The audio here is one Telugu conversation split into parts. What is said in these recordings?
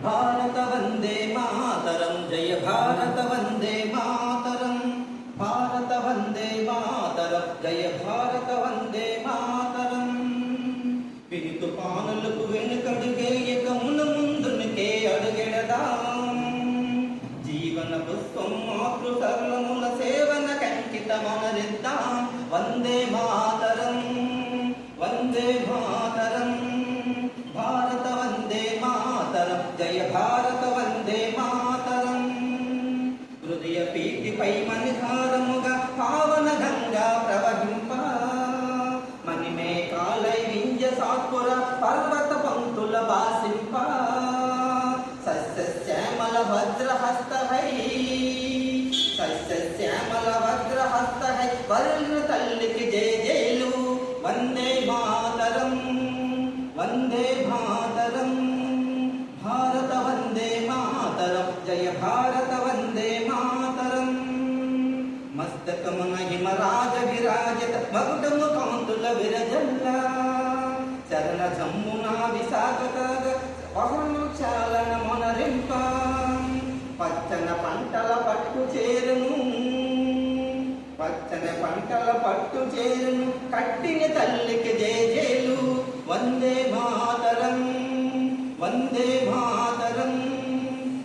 भारत वंदे मातरम, जय भारत वंदे मातरम, भारत वंदे मातरम, जय भारत वंदे मातरम। पितु पानुलकु वेनुकడుగేయకమున ముందునకే అడుగెడదాం, జీవన పుష్పం మాతృ సర్వముల సేవన కంకితమనరిద్దాం। వందే మాతరం, వందే మాతరం, भारत वंदे मातरम, जय भारत वंदे मातरम। हृदय पीठिपै मणिहारमुगा पावन गंगा प्रवहिंप, मणिमेघालय विंध्य सात्पुर पर्वत पंक्तुल भासिंप। सस्यश्यामल वज्रहस्त है, सस्यश्यामल वज्रहस्त है, वरुण तल्लिकी जय जयलु। वंदे मातरम, वंदे मातरम, भारत वंदे मातरम, जय भारत वंदे मातरम। मस्तकमुन हिमराज विराजित मकुटము కాంతుల విరజల్ల, చరణ జమ్మున విశాఖతగ పవనచాలన మొనరింప। పచ్చన పంటల పట్టు చేరును, పచ్చని పంటల పట్టు చేరును, కట్టిన తల్లికి జేజేలు। వందే మాతరం, వందే మాతరం,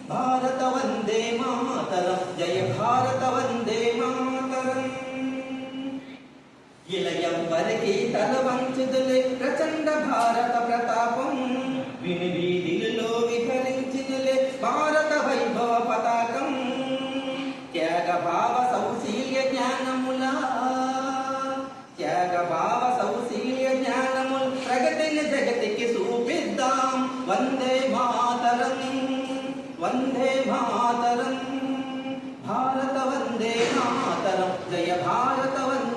భారత వందే మాతరం, జయ భారత వందే మాతరం। ఇలయంవరికి తల వంచుదులే ప్రచండ భారత ప్రతాపం, విని వీధిలో విహరించిదులే భారత వైభవ పతాకం। త్యాగ భావ సౌశీల్య జ్ఞానముల, త్యాగ భావ సౌశీల్య జ్ఞానముల ప్రగతిని జగతికి చూపిద్దాం। వందే మాతరం, వందే మాతరం, భారత వందే మాతరం, జయ భారత వందే